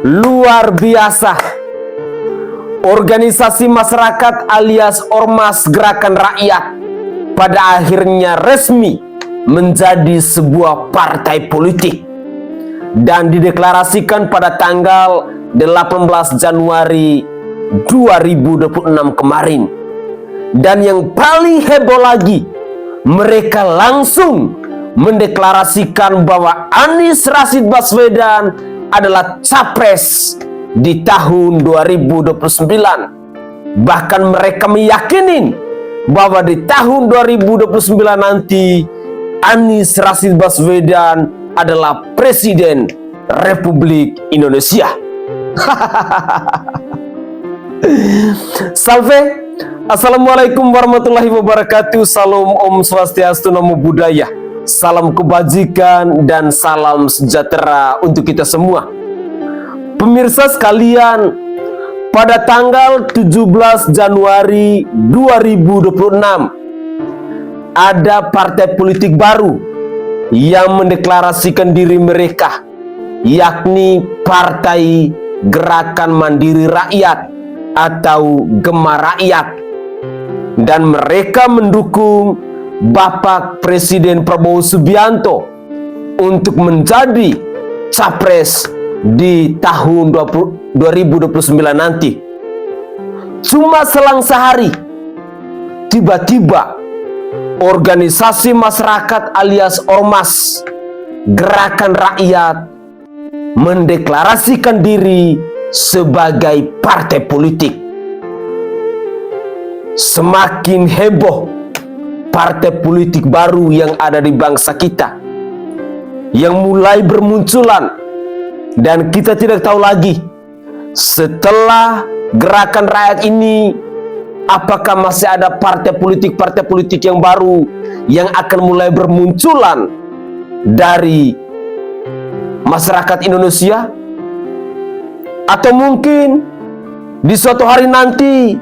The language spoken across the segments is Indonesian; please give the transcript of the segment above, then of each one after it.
Luar biasa. Organisasi masyarakat alias Ormas Gerakan Rakyat pada akhirnya resmi menjadi sebuah partai politik dan dideklarasikan pada tanggal 18 Januari 2026 kemarin. Dan yang paling heboh lagi, mereka langsung mendeklarasikan bahwa Anies Rashid Baswedan adalah capres di tahun 2029. Bahkan mereka meyakini bahwa di tahun 2029 nanti Anies Rashid Baswedan adalah Presiden Republik Indonesia. Salve. Assalamualaikum warahmatullahi wabarakatuh. Salam Om Swastiastu, Namo Buddhaya. Salam kebajikan dan salam sejahtera untuk kita semua. Pemirsa sekalian, pada tanggal 17 Januari 2026 ada partai politik baru yang mendeklarasikan diri mereka, yakni Partai Gerakan Mandiri Rakyat atau Gema Rakyat. Dan mereka mendukung Bapak Presiden Prabowo Subianto untuk menjadi capres di tahun 2029 nanti. Cuma selang sehari, tiba-tiba organisasi masyarakat alias Ormas Gerakan Rakyat mendeklarasikan diri sebagai partai politik. Semakin heboh partai politik baru yang ada di bangsa kita, yang mulai bermunculan, dan kita tidak tahu lagi setelah Gerakan Rakyat ini apakah masih ada partai politik yang baru yang akan mulai bermunculan dari masyarakat Indonesia, atau mungkin di suatu hari nanti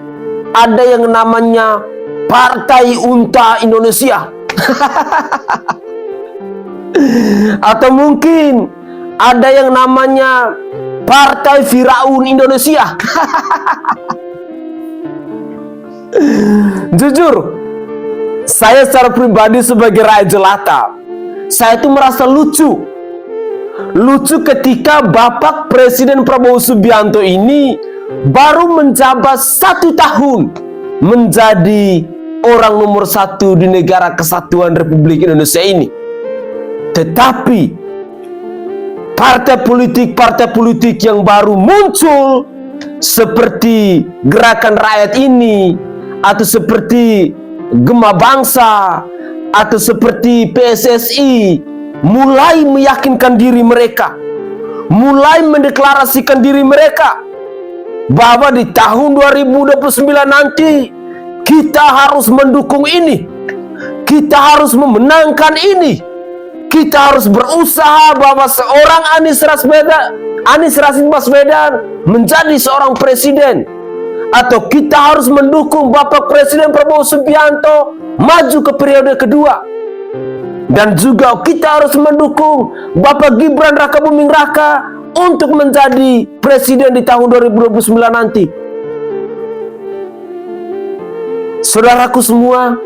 ada yang namanya Partai Unta Indonesia. Atau mungkin ada yang namanya Partai Firaun Indonesia. Jujur, saya secara pribadi sebagai rakyat jelata, saya itu merasa lucu ketika Bapak Presiden Prabowo Subianto ini baru menjabat 1 tahun menjadi orang nomor 1 di negara kesatuan Republik Indonesia ini. Tetapi partai politik yang baru muncul seperti Gerakan Rakyat ini, atau seperti Gema Bangsa, atau seperti PSSI, mulai meyakinkan diri mereka, mulai mendeklarasikan diri mereka bahwa di tahun 2029 nanti kita harus mendukung ini, kita harus memenangkan ini, kita harus berusaha bahwa seorang Anies Rashid Baswedan menjadi seorang presiden, atau kita harus mendukung Bapak Presiden Prabowo Subianto maju ke periode kedua, dan juga kita harus mendukung Bapak Gibran Rakabuming Raka untuk menjadi presiden di tahun 2029 nanti. Saudaraku semua,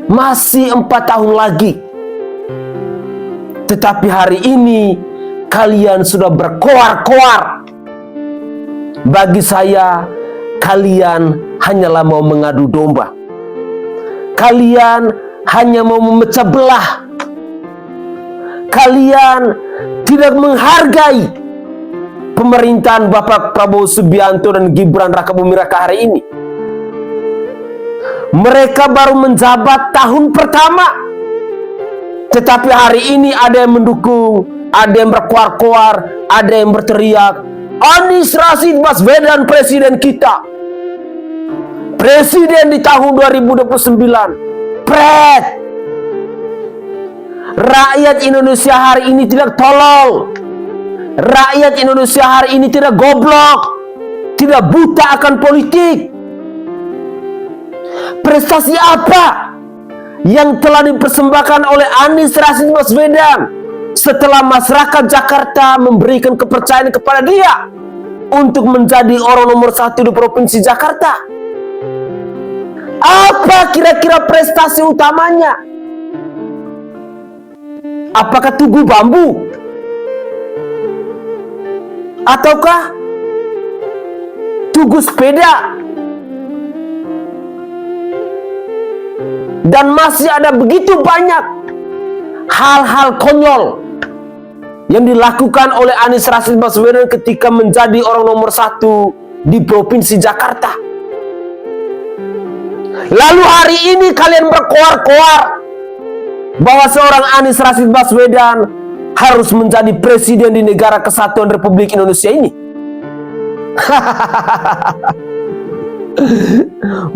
masih 4 tahun lagi. Tetapi hari ini kalian sudah berkoar-koar. Bagi saya, kalian hanyalah mau mengadu domba. Kalian hanya mau memecah belah. Kalian tidak menghargai pemerintahan Bapak Prabowo Subianto dan Gibran Rakabuming Raka hari ini. Mereka baru menjabat tahun pertama, tetapi hari ini ada yang mendukung, ada yang berkoar-koar, ada yang berteriak, Anies Rashid Baswedan presiden kita, presiden di tahun 2029. Pret. Rakyat Indonesia hari ini tidak tolol. Rakyat Indonesia hari ini tidak goblok, tidak buta akan politik. Prestasi apa yang telah dipersembahkan oleh Anies Rashid Baswedan setelah masyarakat Jakarta memberikan kepercayaan kepada dia untuk menjadi orang nomor 1 di Provinsi Jakarta. Apa kira-kira prestasi utamanya? Apakah tugu bambu? Ataukah tugu sepeda? Dan masih ada begitu banyak hal-hal konyol yang dilakukan oleh Anies Rashid Baswedan ketika menjadi orang nomor 1 di Provinsi Jakarta. Lalu hari ini kalian berkoar-koar bahwa seorang Anies Rashid Baswedan harus menjadi presiden di negara kesatuan Republik Indonesia ini.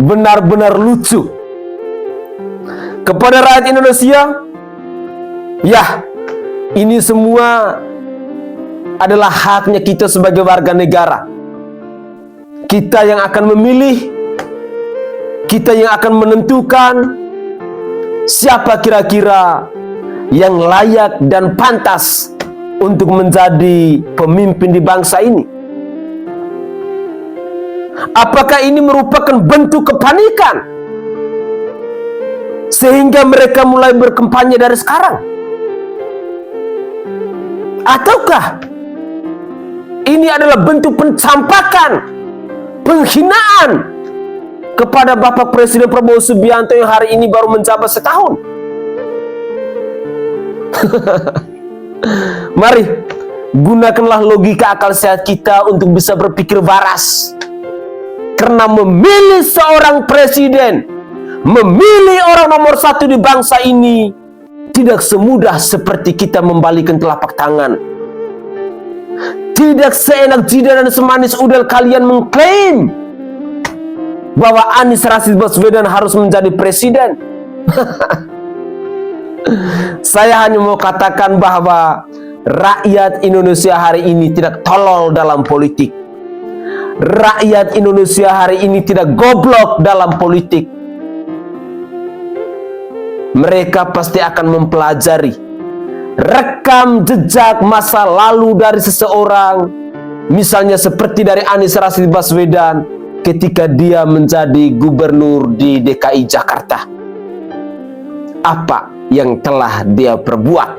Benar-benar lucu. Kepada rakyat Indonesia, ya, ini semua adalah haknya kita sebagai warga negara. Kita yang akan memilih, kita yang akan menentukan siapa kira-kira yang layak dan pantas untuk menjadi pemimpin di bangsa ini. Apakah ini merupakan bentuk kepanikan sehingga mereka mulai berkampanye dari sekarang? Ataukah ini adalah bentuk pencampakan, penghinaan kepada Bapak Presiden Prabowo Subianto yang hari ini baru menjabat setahun? Mari gunakanlah logika akal sehat kita untuk bisa berpikir waras. Karena memilih seorang presiden, memilih orang nomor 1 di bangsa ini tidak semudah seperti kita membalikan telapak tangan. Tidak seenak jidat dan semanis udel kalian mengklaim bahwa Anies Rashid Baswedan harus menjadi presiden. Saya hanya mau katakan bahwa rakyat Indonesia hari ini tidak tolol dalam politik. Rakyat Indonesia hari ini tidak goblok dalam politik. Mereka pasti akan mempelajari rekam jejak masa lalu dari seseorang, misalnya seperti dari Anies Rashid Baswedan ketika dia menjadi gubernur di DKI Jakarta. Apa yang telah dia perbuat?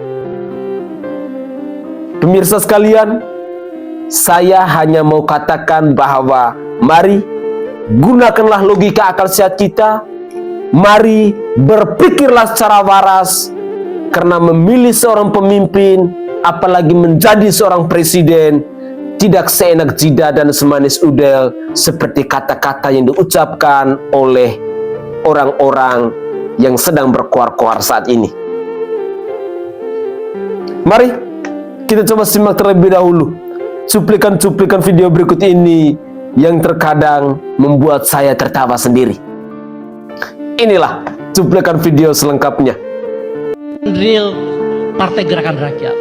Pemirsa sekalian, saya hanya mau katakan bahwa mari gunakanlah logika akal sehat kita. Mari berpikirlah secara waras, karena memilih seorang pemimpin, apalagi menjadi seorang presiden, tidak seenak jidat dan semanis udel seperti kata-kata yang diucapkan oleh orang-orang yang sedang berkoar-koar saat ini. Mari kita coba simak terlebih dahulu cuplikan-cuplikan video berikut ini yang terkadang membuat saya tertawa sendiri. Inilah cuplikan video selengkapnya. Real Partai Gerakan Rakyat.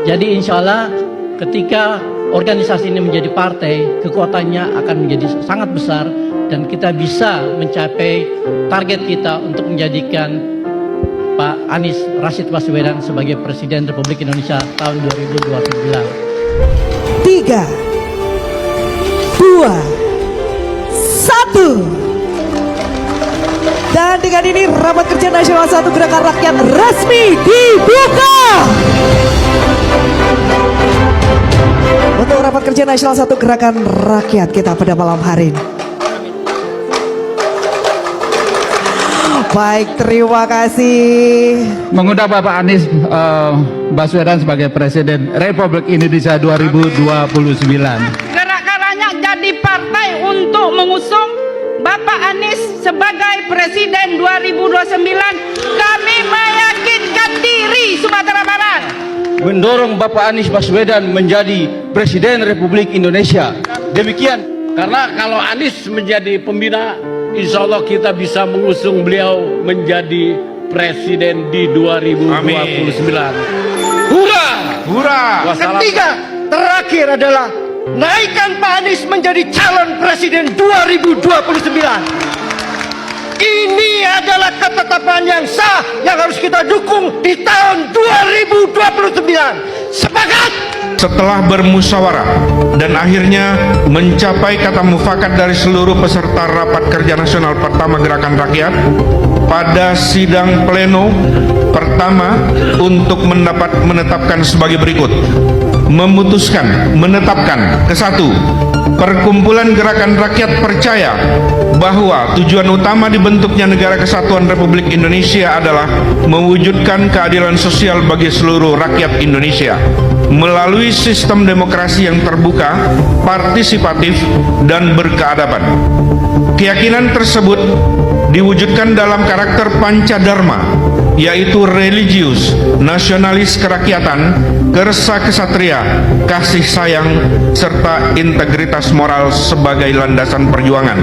Jadi insya Allah ketika organisasi ini menjadi partai, kekuatannya akan menjadi sangat besar dan kita bisa mencapai target kita untuk menjadikan Pak Anies Rashid Baswedan sebagai Presiden Republik Indonesia tahun 2029. 3, 2, 1. Dan dengan ini Rapat Kerja Nasional 1 Gerakan Rakyat resmi dibuka. Untuk Rapat Kerja Nasional 1 Gerakan Rakyat kita pada malam hari ini. Baik, terima kasih. Mengundang Bapak Anies Baswedan sebagai Presiden Republik Indonesia 2029. Gerak-geraknya jadi partai untuk mengusung Bapak Anies sebagai Presiden 2029. Kami meyakinkan diri Sumatera Barat mendorong Bapak Anies Baswedan menjadi Presiden Republik Indonesia. Demikian, karena kalau Anies menjadi pembina, insya Allah kita bisa mengusung beliau menjadi Presiden di 2029. Hurra! Hurra! Ketiga, terakhir adalah naikkan Pak Anies menjadi calon presiden 2029. Ini Ini adalah ketetapan yang sah yang harus kita dukung di tahun 2029. Sepakat! Setelah bermusyawarah dan akhirnya mencapai kata mufakat dari seluruh peserta Rapat Kerja Nasional pertama Gerakan Rakyat pada sidang pleno pertama untuk menetapkan sebagai berikut. Menetapkan ke-1, Perkumpulan Gerakan Rakyat percaya bahwa tujuan utama dibentuknya Negara Kesatuan Republik Indonesia adalah mewujudkan keadilan sosial bagi seluruh rakyat Indonesia melalui sistem demokrasi yang terbuka, partisipatif, dan berkeadaban. Keyakinan tersebut diwujudkan dalam karakter Pancadharma, yaitu religius, nasionalis kerakyatan, kersa kesatria, kasih sayang, serta integritas moral sebagai landasan perjuangan.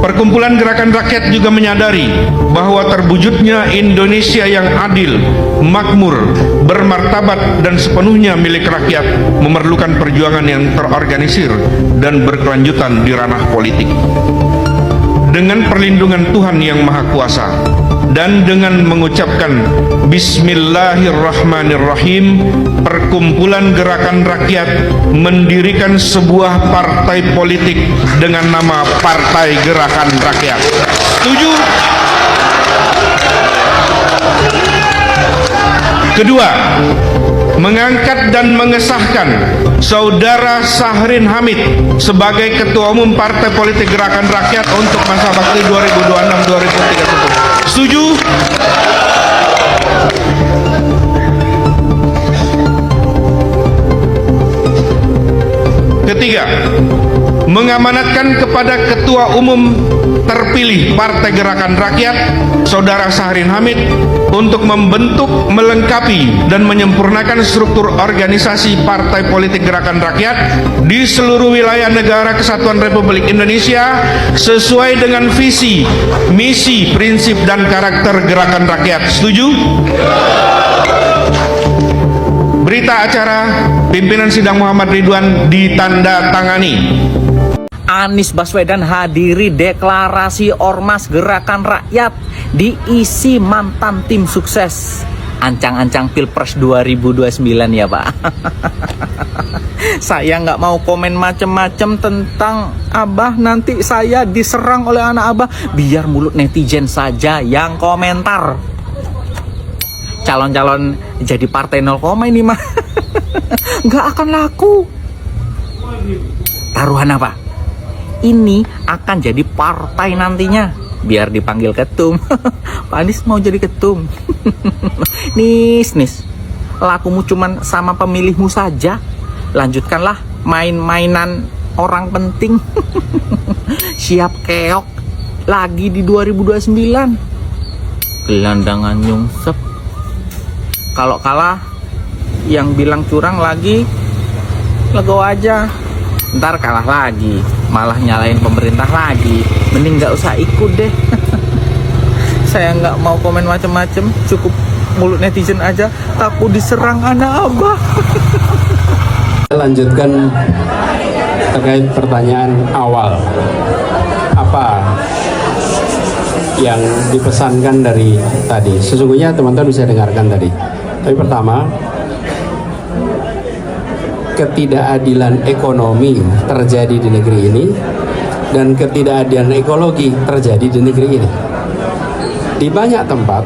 Perkumpulan Gerakan Rakyat juga menyadari bahwa terwujudnya Indonesia yang adil, makmur, bermartabat, dan sepenuhnya milik rakyat memerlukan perjuangan yang terorganisir dan berkelanjutan di ranah politik. Dengan perlindungan Tuhan Yang Maha Kuasa dan dengan mengucapkan Bismillahirrahmanirrahim, Perkumpulan Gerakan Rakyat mendirikan sebuah partai politik dengan nama Partai Gerakan Rakyat. Setuju? Kedua, mengangkat dan mengesahkan Saudara Syahrin Hamid sebagai Ketua Umum Partai Politik Gerakan Rakyat untuk masa bakti 2026-2030. Setuju? Ketiga, mengamanatkan kepada Ketua Umum terpilih Partai Gerakan Rakyat, Saudara Syahrin Hamid, untuk membentuk, melengkapi, dan menyempurnakan struktur organisasi Partai Politik Gerakan Rakyat di seluruh wilayah Negara Kesatuan Republik Indonesia sesuai dengan visi, misi, prinsip, dan karakter Gerakan Rakyat. Setuju? Berita acara pimpinan sidang Muhammad Ridwan ditandatangani. Anies Baswedan hadiri deklarasi Ormas Gerakan Rakyat diisi mantan tim sukses. Ancang-ancang Pilpres 2029 ya Pak. Saya nggak mau komen macem-macem tentang Abah, nanti saya diserang oleh anak Abah. Biar mulut netizen saja yang komentar. Calon-calon jadi partai 0, ini mah nggak akan laku. Taruhan apa? Ini akan jadi partai nantinya, biar dipanggil ketum. Pak Anies mau jadi ketum. Nis, lakumu cuman sama pemilihmu saja. Lanjutkanlah main-mainan orang penting. Siap keok lagi di 2029. Gelandangan nyungsep. Kalau kalah, yang bilang curang lagi legowo aja. Ntar kalah lagi, malah nyalain pemerintah lagi. Mending nggak usah ikut deh. Saya nggak mau komen macem-macem, cukup mulut netizen aja. Takut diserang anak Abah. Lanjutkan terkait pertanyaan awal. Apa yang dipesankan dari tadi? Sesungguhnya teman-teman bisa dengarkan tadi. Tapi pertama, ketidakadilan ekonomi terjadi di negeri ini dan ketidakadilan ekologi terjadi di negeri ini. Di banyak tempat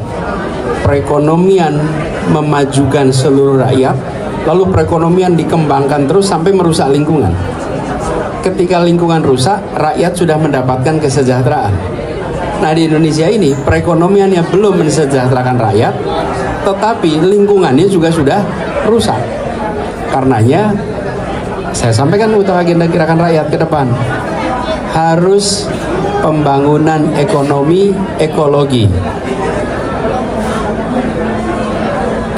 perekonomian memajukan seluruh rakyat, lalu perekonomian dikembangkan terus sampai merusak lingkungan. Ketika lingkungan rusak, rakyat sudah mendapatkan kesejahteraan. Nah, di Indonesia ini perekonomiannya belum mensejahterakan rakyat, tetapi lingkungannya juga sudah rusak. Karenanya saya sampaikan untuk agenda Gerakan Rakyat ke depan harus pembangunan ekonomi ekologi,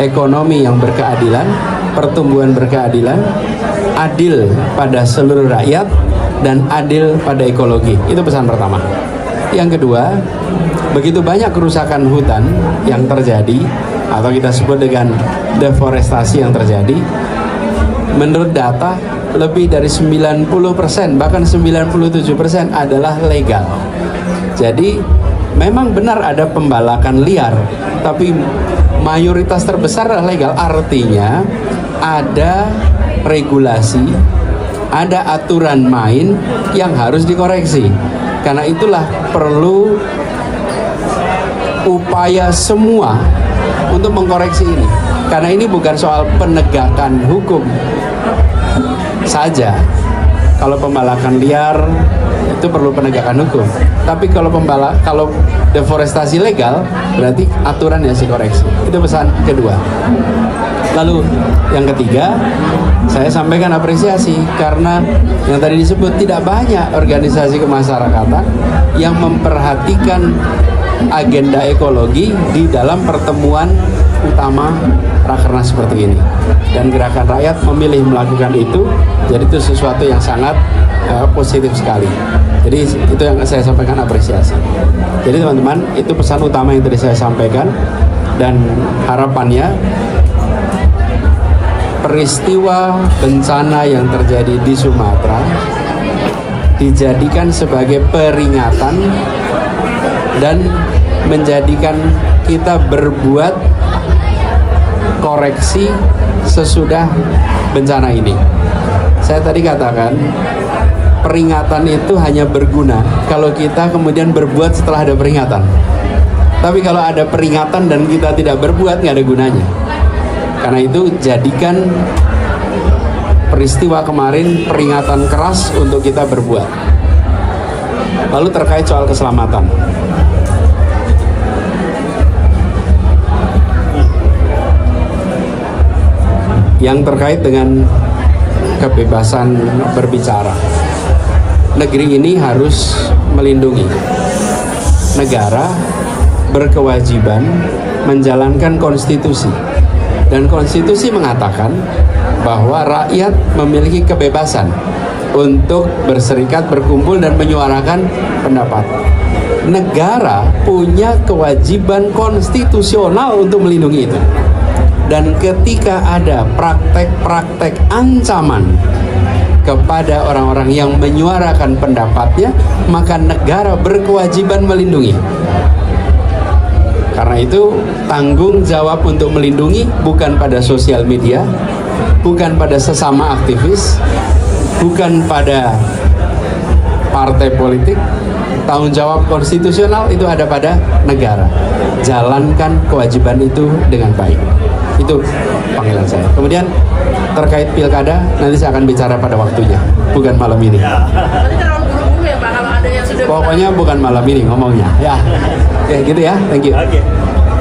ekonomi yang berkeadilan, pertumbuhan berkeadilan, adil pada seluruh rakyat, dan adil pada ekologi. Itu pesan pertama. Yang kedua, begitu banyak kerusakan hutan yang terjadi atau kita sebut dengan deforestasi yang terjadi. Menurut data, lebih dari 90%, bahkan 97% adalah legal. Jadi Memang benar ada pembalakan liar, tapi mayoritas terbesar adalah legal. Artinya ada regulasi, ada aturan main yang harus dikoreksi. Karena itulah perlu upaya semua untuk mengkoreksi ini. Karena ini bukan soal penegakan hukum saja. Kalau pembalakan liar itu perlu penegakan hukum. Tapi kalau deforestasi legal berarti aturan yang dikoreksi. Itu pesan kedua. Lalu yang ketiga, saya sampaikan apresiasi karena yang tadi disebut tidak banyak organisasi kemasyarakatan yang memperhatikan agenda ekologi di dalam pertemuan utama Rakernas seperti ini, dan Gerakan Rakyat memilih melakukan itu. Jadi itu sesuatu yang sangat positif sekali. Jadi itu yang saya sampaikan apresiasi. Jadi teman-teman, itu pesan utama yang tadi saya sampaikan, dan harapannya peristiwa bencana yang terjadi di Sumatera dijadikan sebagai peringatan dan menjadikan kita berbuat koreksi sesudah bencana ini. Saya tadi katakan peringatan itu hanya berguna kalau kita kemudian berbuat setelah ada peringatan. Tapi kalau ada peringatan dan kita tidak berbuat, nggak ada gunanya. Karena itu jadikan peristiwa kemarin peringatan keras untuk kita berbuat. Lalu terkait soal keselamatan, yang terkait dengan kebebasan berbicara, negeri ini harus melindungi. Negara berkewajiban menjalankan konstitusi, dan konstitusi mengatakan bahwa rakyat memiliki kebebasan untuk berserikat, berkumpul, dan menyuarakan pendapat. Negara punya kewajiban konstitusional untuk melindungi itu. Dan ketika ada praktek-praktek ancaman kepada orang-orang yang menyuarakan pendapatnya, maka negara berkewajiban melindungi. Karena itu tanggung jawab untuk melindungi bukan pada sosial media, bukan pada sesama aktivis, bukan pada partai politik. Tanggung jawab konstitusional itu ada pada negara. Jalankan kewajiban itu dengan baik. Itu panggilan saya. Kemudian terkait pilkada, nanti saya akan bicara pada waktunya, bukan malam ini. Pokoknya bukan malam ini ngomongnya. Ya, oke, gitu ya. Thank you. Oke,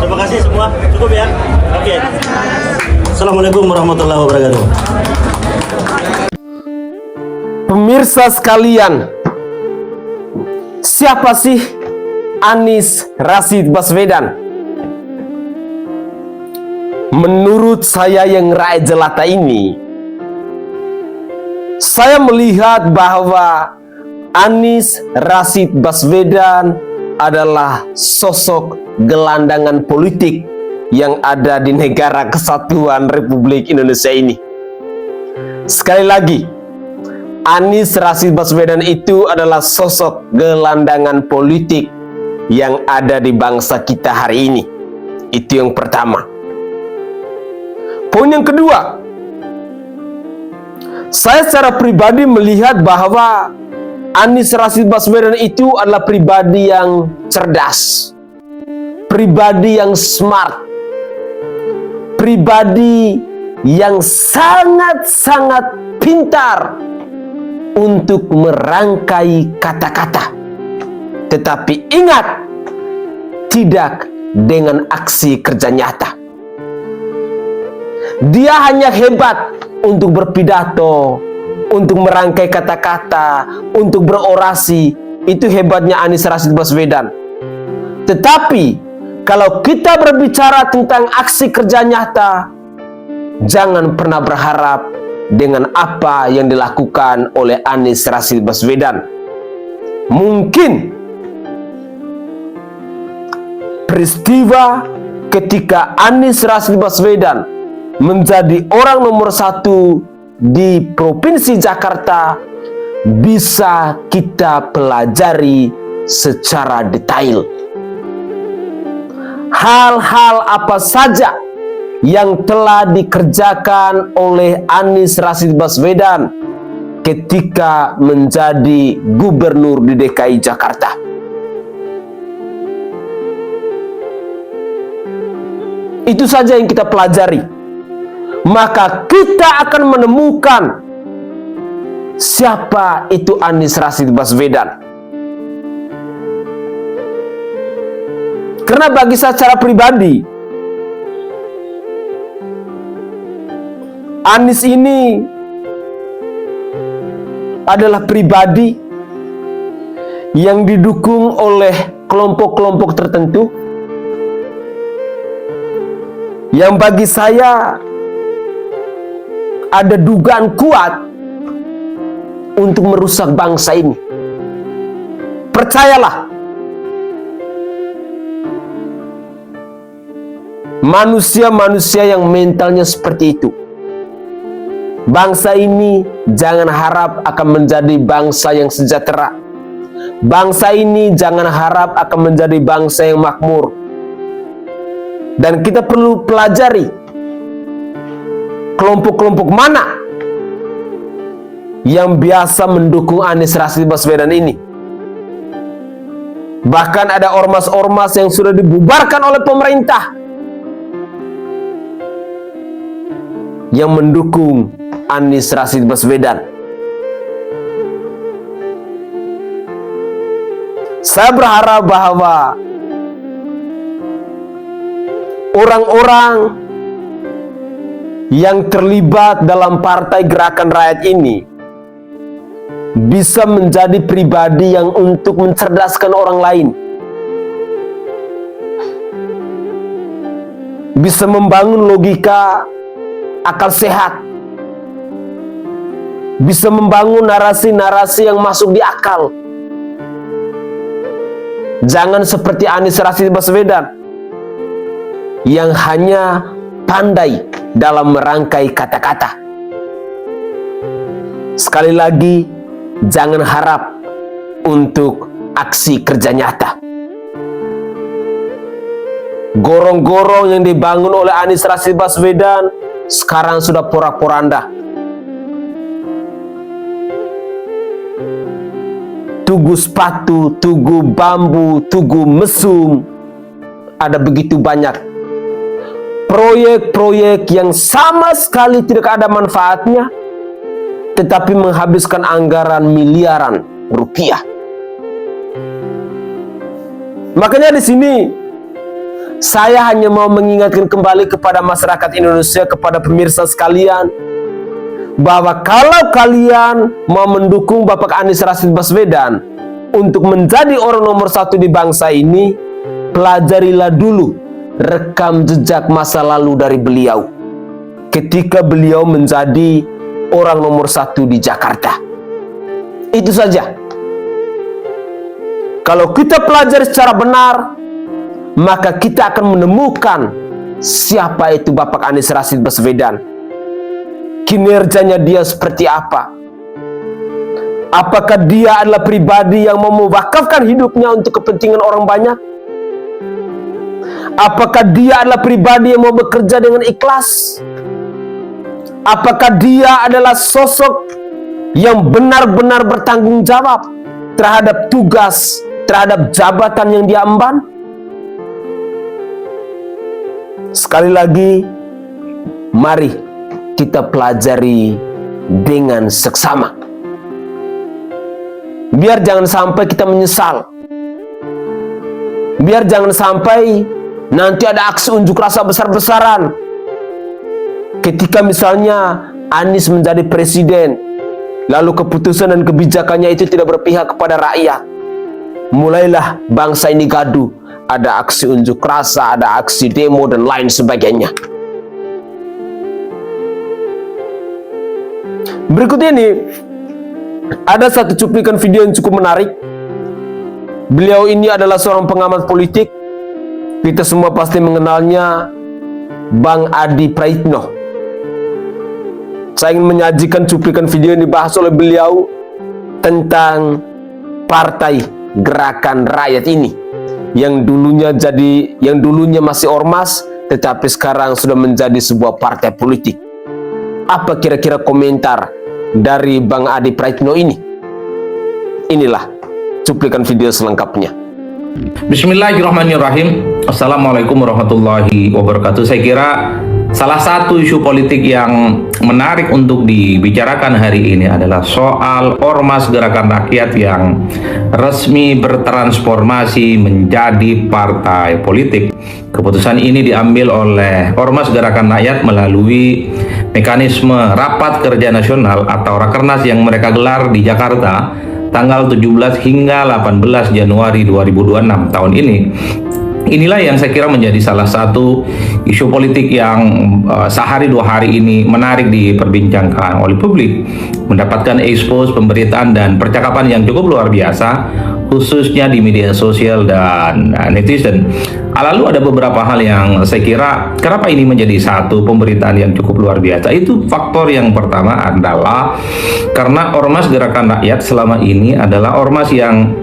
terima kasih semua. Cukup ya. Oke. Assalamualaikum warahmatullahi wabarakatuh. Pemirsa sekalian, siapa sih Anies Rashid Baswedan? Menurut saya yang rakyat jelata ini, saya melihat bahwa Anies Rashid Baswedan adalah sosok gelandangan politik yang ada di negara kesatuan Republik Indonesia ini. Sekali lagi, Anies Rashid Baswedan itu adalah sosok gelandangan politik yang ada di bangsa kita hari ini. Itu yang pertama. Poin yang kedua, saya secara pribadi melihat bahwa Anies Rashid Baswedan itu adalah pribadi yang cerdas, pribadi yang smart, pribadi yang sangat-sangat pintar untuk merangkai kata-kata. Tetapi ingat, tidak dengan aksi kerja nyata. Dia hanya hebat untuk berpidato, untuk merangkai kata-kata, untuk berorasi. Itu hebatnya Anies Rashid Baswedan. Tetapi kalau kita berbicara tentang aksi kerja nyata, jangan pernah berharap dengan apa yang dilakukan oleh Anies Rashid Baswedan. Mungkin peristiwa ketika Anies Rashid Baswedan menjadi orang nomor 1 di Provinsi Jakarta bisa kita pelajari secara detail. hal-hal apa saja yang telah dikerjakan oleh Anies Rashid Baswedan ketika menjadi gubernur di DKI Jakarta. Itu saja yang kita pelajari. Maka kita akan menemukan siapa itu Anies Rashid Baswedan. Karena bagi saya secara pribadi, Anies ini adalah pribadi yang didukung oleh kelompok-kelompok tertentu yang bagi saya ada dugaan kuat untuk merusak bangsa ini. Percayalah, manusia-manusia yang mentalnya seperti itu, bangsa ini jangan harap akan menjadi bangsa yang sejahtera. Bangsa ini jangan harap akan menjadi bangsa yang makmur. Dan kita perlu pelajari kelompok-kelompok mana yang biasa mendukung Anies Rashid Baswedan ini. Bahkan ada ormas-ormas yang sudah dibubarkan oleh pemerintah yang mendukung Anies Rashid Baswedan. Saya berharap bahwa orang-orang yang terlibat dalam Partai Gerakan Rakyat ini bisa menjadi pribadi yang untuk mencerdaskan orang lain, bisa membangun logika akal sehat, bisa membangun narasi-narasi yang masuk di akal. Jangan seperti Anies Rashid Baswedan yang hanya pandai dalam merangkai kata-kata. Sekali lagi, jangan harap untuk aksi kerja nyata. Gorong-gorong yang dibangun oleh Anies Rashid Baswedan sekarang sudah porak-poranda. Tugu sepatu, tugu bambu, tugu mesum, ada begitu banyak proyek-proyek yang sama sekali tidak ada manfaatnya, tetapi menghabiskan anggaran miliaran rupiah. Makanya di sini saya hanya mau mengingatkan kembali kepada masyarakat Indonesia, kepada pemirsa sekalian, bahwa kalau kalian mau mendukung Bapak Anies Rashid Baswedan untuk menjadi orang nomor satu di bangsa ini, pelajarilah dulu rekam jejak masa lalu dari beliau ketika beliau menjadi orang nomor satu di Jakarta. Itu saja. Kalau kita pelajari secara benar, maka kita akan menemukan siapa itu Bapak Anies Rashid Baswedan, kinerjanya dia seperti apa. Apakah dia adalah pribadi yang mau mewakafkan hidupnya untuk kepentingan orang banyak? Apakah dia adalah pribadi yang mau bekerja dengan ikhlas? Apakah dia adalah sosok yang benar-benar bertanggung jawab terhadap tugas, terhadap jabatan yang dia emban? Sekali lagi, mari kita pelajari dengan seksama. Biar jangan sampai kita menyesal. Biar jangan sampai nanti ada aksi unjuk rasa besar-besaran ketika misalnya Anies menjadi presiden, lalu keputusan dan kebijakannya itu tidak berpihak kepada rakyat. Mulailah bangsa ini gaduh, ada aksi unjuk rasa, ada aksi demo dan lain sebagainya. Berikut ini ada satu cuplikan video yang cukup menarik. Beliau ini adalah seorang pengamat politik. Kita semua pasti mengenalnya, Bang Adi Praitno. Saya ingin menyajikan cuplikan video yang dibahas oleh beliau tentang Partai Gerakan Rakyat ini. yang dulunya masih ormas tetapi sekarang sudah menjadi sebuah partai politik. Apa kira-kira komentar dari Bang Adi Praitno ini? Inilah cuplikan video selengkapnya. Bismillahirrahmanirrahim. Assalamualaikum warahmatullahi wabarakatuh. Saya kira salah satu isu politik yang menarik untuk dibicarakan hari ini adalah soal Ormas Gerakan Rakyat yang resmi bertransformasi menjadi partai politik. Keputusan ini diambil oleh Ormas Gerakan Rakyat melalui mekanisme Rapat Kerja Nasional atau Rakernas yang mereka gelar di Jakarta tanggal 17 hingga 18 Januari 2026 tahun ini. Inilah yang saya kira menjadi salah satu isu politik yang sehari dua hari ini menarik diperbincangkan oleh publik, mendapatkan expose pemberitaan dan percakapan yang cukup luar biasa, khususnya di media sosial dan netizen. Lalu ada beberapa hal yang saya kira kenapa ini menjadi satu pemberitaan yang cukup luar biasa. Itu faktor yang pertama adalah karena Ormas Gerakan Rakyat selama ini adalah ormas yang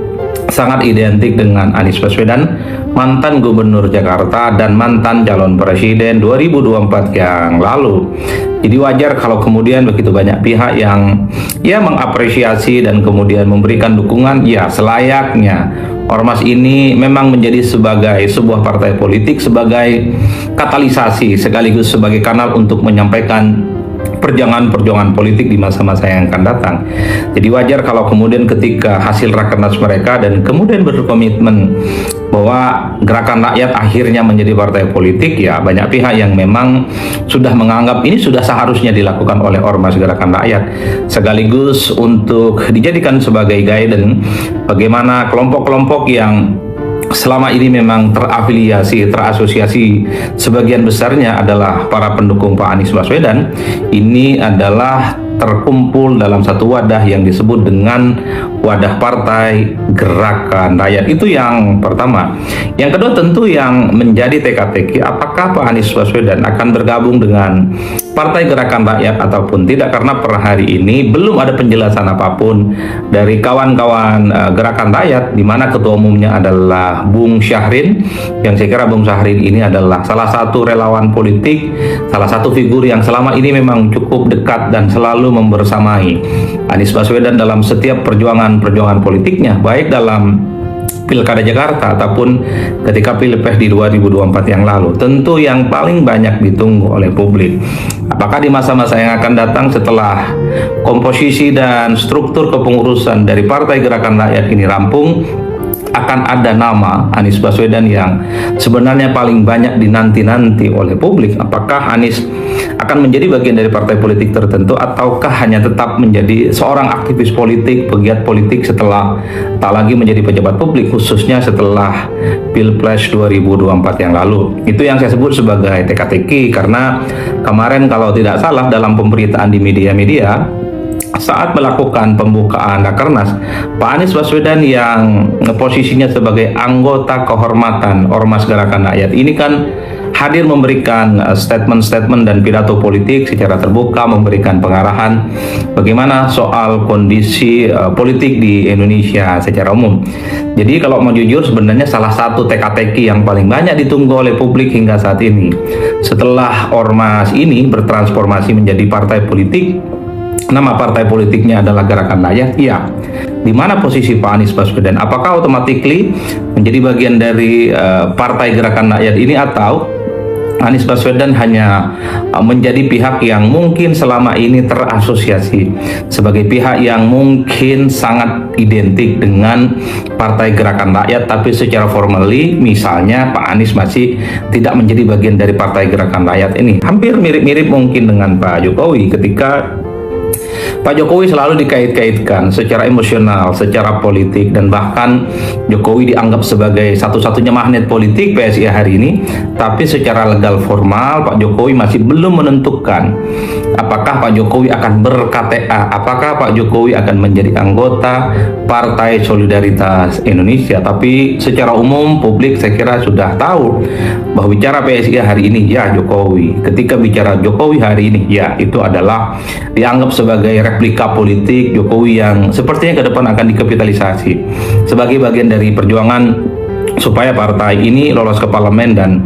sangat identik dengan Anies Baswedan, mantan gubernur Jakarta dan mantan calon presiden 2024 yang lalu. Jadi wajar kalau kemudian begitu banyak pihak yang mengapresiasi dan kemudian memberikan dukungan. Ya, selayaknya ormas ini memang menjadi sebagai sebuah partai politik, sebagai katalisasi sekaligus sebagai kanal untuk menyampaikan perjuangan politik di masa-masa yang akan datang. Jadi wajar kalau kemudian ketika hasil rakernas mereka dan kemudian berkomitmen bahwa Gerakan Rakyat akhirnya menjadi partai politik, ya banyak pihak yang memang sudah menganggap ini sudah seharusnya dilakukan oleh Ormas Gerakan Rakyat, sekaligus untuk dijadikan sebagai guidance bagaimana kelompok-kelompok yang selama ini memang terasosiasi sebagian besarnya adalah para pendukung Pak Anies Baswedan, ini adalah terkumpul dalam satu wadah yang disebut dengan wadah Partai Gerakan Rakyat. Itu yang pertama. Yang kedua tentu yang menjadi teka-teki apakah Pak Anies Baswedan akan bergabung dengan Partai Gerakan Rakyat ataupun tidak, karena per hari ini belum ada penjelasan apapun dari kawan-kawan Gerakan Rakyat, di mana ketua umumnya adalah Bung Syahrin, yang saya kira Bung Syahrin ini adalah salah satu relawan politik, salah satu figur yang selama ini memang cukup dekat dan selalu membersamai Anies Baswedan dalam setiap perjuangan politiknya, baik dalam Pilkada Jakarta ataupun ketika Pilpres di 2024 yang lalu. Tentu yang paling banyak ditunggu oleh publik, apakah di masa-masa yang akan datang setelah komposisi dan struktur kepengurusan dari Partai Gerakan Rakyat ini rampung, akan ada nama Anies Baswedan yang sebenarnya paling banyak dinanti-nanti oleh publik. Apakah Anies akan menjadi bagian dari partai politik tertentu ataukah hanya tetap menjadi seorang aktivis politik, pegiat politik setelah tak lagi menjadi pejabat publik, khususnya setelah Pilpres 2024 yang lalu. Itu yang saya sebut sebagai teka-teki, karena kemarin kalau tidak salah dalam pemberitaan di media-media saat melakukan pembukaan Rakernas, Pak Anies Baswedan yang posisinya sebagai anggota kehormatan Ormas Gerakan Rakyat ini kan hadir memberikan statement-statement dan pidato politik secara terbuka, memberikan pengarahan bagaimana soal kondisi politik di Indonesia secara umum. Jadi kalau mau jujur, sebenarnya salah satu teka-teki yang paling banyak ditunggu oleh publik hingga saat ini, setelah Ormas ini bertransformasi menjadi partai politik, nama partai politiknya adalah Gerakan Rakyat, iya. Di mana posisi Pak Anies Baswedan? Apakah automatically menjadi bagian dari Partai Gerakan Rakyat ini, atau Anies Baswedan hanya menjadi pihak yang mungkin selama ini terasosiasi sebagai pihak yang mungkin sangat identik dengan Partai Gerakan Rakyat, tapi secara formally misalnya Pak Anies masih tidak menjadi bagian dari Partai Gerakan Rakyat ini. Hampir mirip-mirip mungkin dengan Pak Jokowi, ketika Pak Jokowi selalu dikait-kaitkan secara emosional, secara politik, dan bahkan Jokowi dianggap sebagai satu-satunya magnet politik PSI hari ini. Tapi secara legal formal Pak Jokowi masih belum menentukan apakah Pak Jokowi akan ber-KTA, apakah Pak Jokowi akan menjadi anggota Partai Solidaritas Indonesia. Tapi secara umum publik saya kira sudah tahu bahwa bicara PSI hari ini ya Jokowi, ketika bicara Jokowi hari ini ya itu adalah dianggap sebagai replika politik Jokowi yang sepertinya ke depan akan dikapitalisasi sebagai bagian dari perjuangan supaya partai ini lolos ke parlemen dan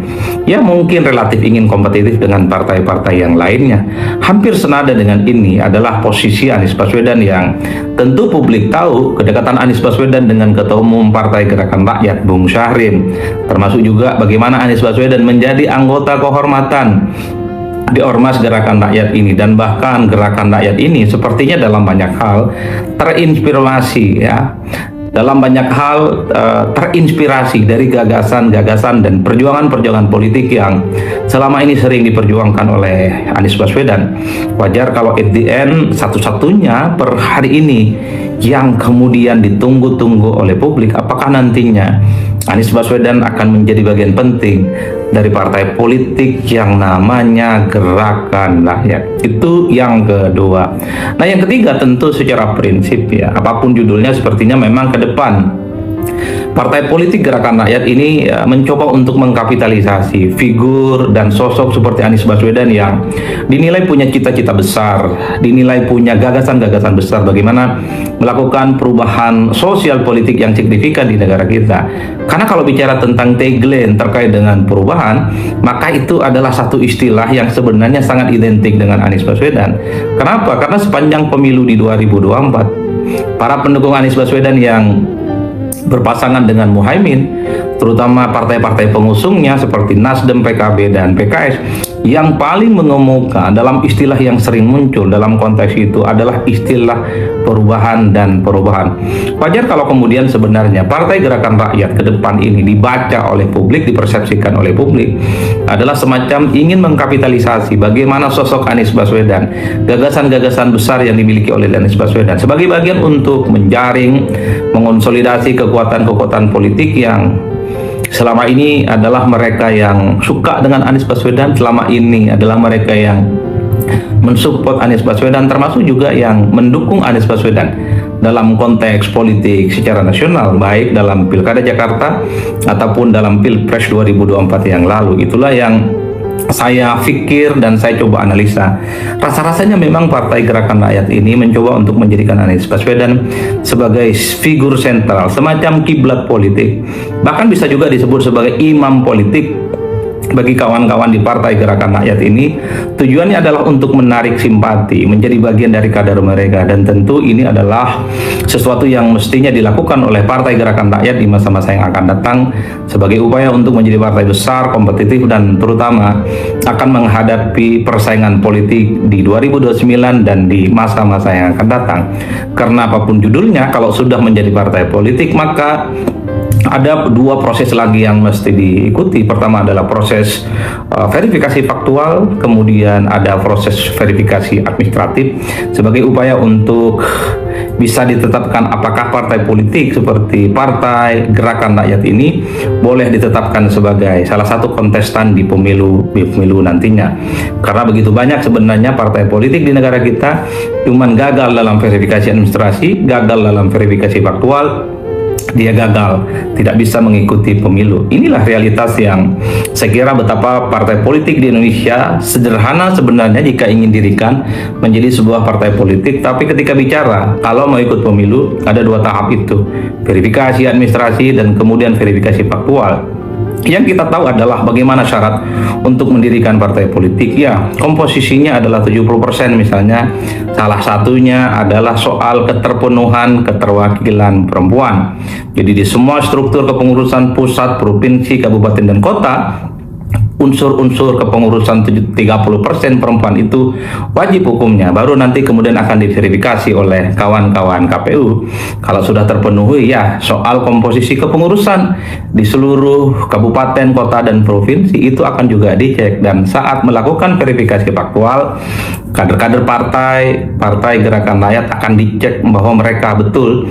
ya mungkin relatif ingin kompetitif dengan partai-partai yang lainnya. Hampir senada dengan ini adalah posisi Anies Baswedan yang tentu publik tahu kedekatan Anies Baswedan dengan Ketua Umum Partai Gerakan Rakyat Bung Syahrin, termasuk juga bagaimana Anies Baswedan menjadi anggota kehormatan di Ormas Gerakan Rakyat ini, dan bahkan Gerakan Rakyat ini sepertinya dalam banyak hal terinspirasi dalam banyak hal terinspirasi dari gagasan-gagasan dan perjuangan-perjuangan politik yang selama ini sering diperjuangkan oleh Anies Baswedan. Wajar kalau at the end satu-satunya per hari ini yang kemudian ditunggu-tunggu oleh publik, apakah nantinya Anies Baswedan akan menjadi bagian penting dari partai politik yang namanya Gerakan Rakyat. Itu yang kedua. Nah, yang ketiga tentu secara prinsip apapun judulnya sepertinya memang ke depan partai politik Gerakan Rakyat ini mencoba untuk mengkapitalisasi figur dan sosok seperti Anies Baswedan yang dinilai punya cita-cita besar, dinilai punya gagasan-gagasan besar bagaimana melakukan perubahan sosial politik yang signifikan di negara kita. Karena kalau bicara tentang tagline terkait dengan perubahan, maka itu adalah satu istilah yang sebenarnya sangat identik dengan Anies Baswedan. Kenapa? Karena sepanjang pemilu di 2024, para pendukung Anies Baswedan yang berpasangan dengan Muhaimin, terutama partai-partai pengusungnya seperti Nasdem, PKB, dan PKS, yang paling mengemuka dalam istilah yang sering muncul dalam konteks itu adalah istilah perubahan dan perubahan. Wajar kalau kemudian sebenarnya Partai Gerakan Rakyat ke depan ini dibaca oleh publik, dipersepsikan oleh publik adalah semacam ingin mengkapitalisasi bagaimana sosok Anies Baswedan, gagasan-gagasan besar yang dimiliki oleh Anies Baswedan sebagai bagian untuk menjaring, mengonsolidasi kekuatan-kekuatan politik yang selama ini adalah mereka yang suka dengan Anies Baswedan, selama ini adalah mereka yang mensupport Anies Baswedan, termasuk juga yang mendukung Anies Baswedan dalam konteks politik secara nasional, baik dalam Pilkada Jakarta ataupun dalam Pilpres 2024 yang lalu. Itulah yang saya pikir dan saya coba analisa. Rasa-rasanya memang Partai Gerakan Rakyat ini mencoba untuk menjadikan Anies Baswedan sebagai figur sentral, semacam kiblat politik, bahkan bisa juga disebut sebagai imam politik bagi kawan-kawan di Partai Gerakan Rakyat ini. Tujuannya adalah untuk menarik simpati, menjadi bagian dari kader mereka, dan tentu ini adalah sesuatu yang mestinya dilakukan oleh Partai Gerakan Rakyat di masa-masa yang akan datang sebagai upaya untuk menjadi partai besar, kompetitif, dan terutama akan menghadapi persaingan politik di 2029 dan di masa-masa yang akan datang. Karena apapun judulnya, kalau sudah menjadi partai politik maka ada dua proses lagi yang mesti diikuti. Pertama adalah proses verifikasi faktual, kemudian ada proses verifikasi administratif sebagai upaya untuk bisa ditetapkan apakah partai politik seperti Partai Gerakan Rakyat ini boleh ditetapkan sebagai salah satu kontestan di pemilu nantinya. Karena begitu banyak sebenarnya partai politik di negara kita cuman gagal dalam verifikasi administrasi, gagal dalam verifikasi faktual, dia gagal, tidak bisa mengikuti pemilu. Inilah realitas yang saya kira betapa partai politik di Indonesia sederhana sebenarnya jika ingin dirikan menjadi sebuah partai politik, tapi ketika bicara kalau mau ikut pemilu ada dua tahap itu, verifikasi administrasi dan kemudian verifikasi faktual. Yang kita tahu adalah bagaimana syarat untuk mendirikan partai politik. Ya, komposisinya adalah 70% misalnya. Salah satunya adalah soal keterpenuhan keterwakilan perempuan. Jadi di semua struktur kepengurusan pusat, provinsi, kabupaten, dan kota, unsur-unsur kepengurusan 30% perempuan itu wajib hukumnya, baru nanti kemudian akan diverifikasi oleh kawan-kawan KPU. Kalau sudah terpenuhi, ya soal komposisi kepengurusan di seluruh kabupaten, kota, dan provinsi itu akan juga dicek, dan saat melakukan verifikasi faktual kader-kader Partai Gerakan Rakyat akan dicek bahwa mereka betul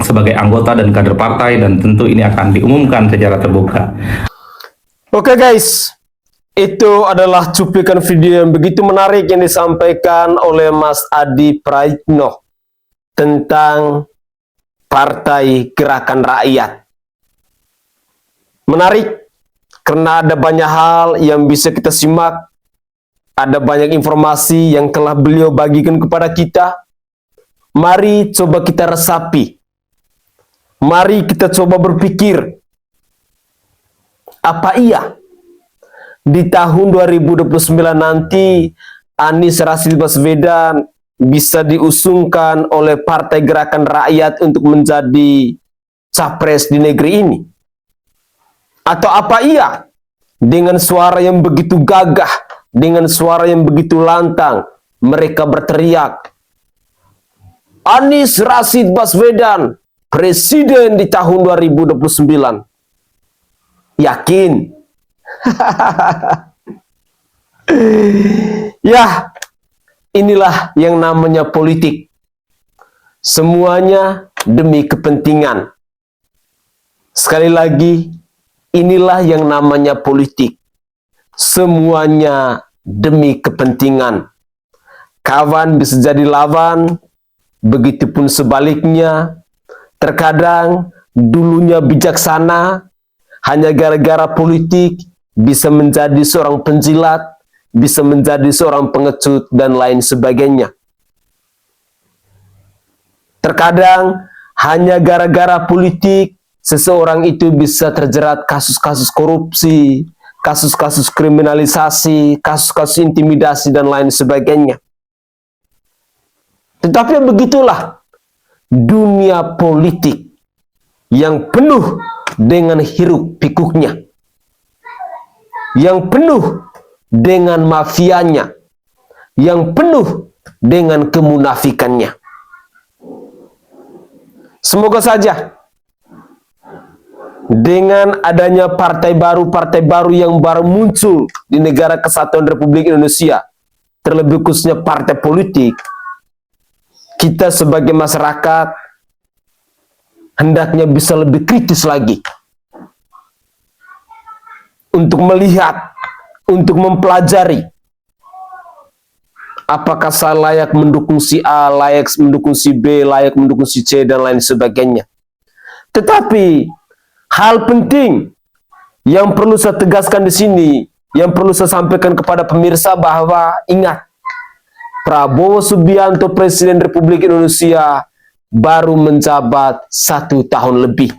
sebagai anggota dan kader partai, dan tentu ini akan diumumkan secara terbuka. Oke guys, itu adalah cuplikan video yang begitu menarik yang disampaikan oleh Mas Adi Praitno tentang Partai Gerakan Rakyat. Menarik karena ada banyak hal yang bisa kita simak, ada banyak informasi yang telah beliau bagikan kepada kita. Mari coba kita resapi, mari kita coba berpikir, Apa iya di tahun 2029 nanti Anies Rashid Baswedan bisa diusungkan oleh Partai Gerakan Rakyat untuk menjadi capres di negeri ini? Atau apa iya dengan suara yang begitu gagah, dengan suara yang begitu lantang, mereka berteriak, Anies Rashid Baswedan presiden di tahun 2029. Yakin? Ya, inilah yang namanya politik. Semuanya demi kepentingan. Sekali lagi, inilah yang namanya politik. Semuanya demi kepentingan. Kawan bisa jadi lawan, begitupun sebaliknya. Terkadang dulunya bijaksana, hanya gara-gara politik bisa menjadi seorang penjilat, bisa menjadi seorang pengecut, dan lain sebagainya. Terkadang hanya gara-gara politik, seseorang itu bisa terjerat kasus-kasus korupsi, kasus-kasus kriminalisasi, kasus-kasus intimidasi, dan lain sebagainya. Tetapi begitulah dunia politik yang penuh dengan hiruk pikuknya, yang penuh dengan mafianya, yang penuh dengan kemunafikannya. Semoga saja dengan adanya partai baru yang baru muncul di negara kesatuan Republik Indonesia, terlebih khususnya partai politik, kita sebagai masyarakat hendaknya bisa lebih kritis lagi untuk melihat, untuk mempelajari apakah saya layak mendukung si A, layak mendukung si B, layak mendukung si C, dan lain sebagainya. Tetapi hal penting yang perlu saya tegaskan di sini, yang perlu saya sampaikan kepada pemirsa, bahwa ingat, Prabowo Subianto Presiden Republik Indonesia baru menjabat 1 tahun lebih.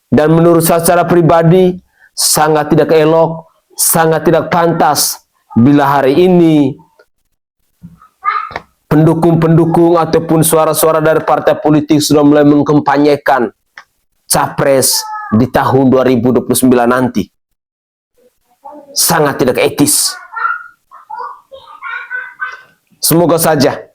Dan menurut saya secara pribadi, sangat tidak elok, sangat tidak pantas bila hari ini pendukung-pendukung ataupun suara-suara dari partai politik sudah mulai mengkampanyekan capres di tahun 2029 nanti. Sangat tidak etis. Semoga saja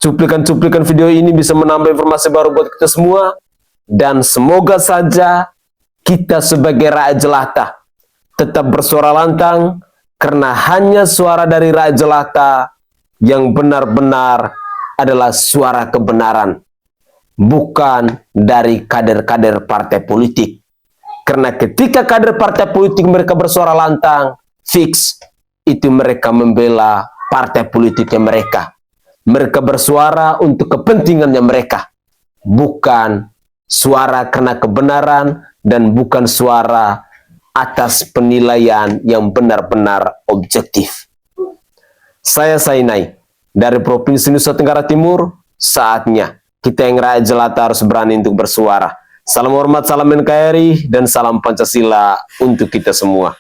cuplikan-cuplikan video ini bisa menambah informasi baru buat kita semua. Dan semoga saja kita sebagai rakyat jelata tetap bersuara lantang, karena hanya suara dari rakyat jelata yang benar-benar adalah suara kebenaran, bukan dari kader-kader partai politik. Karena ketika kader partai politik mereka bersuara lantang, fix itu mereka membela partai politiknya mereka. Mereka bersuara untuk kepentingannya mereka, bukan suara karena kebenaran, dan bukan suara atas penilaian yang benar-benar objektif. Saya Sainai dari Provinsi Nusa Tenggara Timur. Saatnya kita yang rakyat jelata harus berani untuk bersuara. Salam hormat, salam NKRI, dan salam Pancasila untuk kita semua.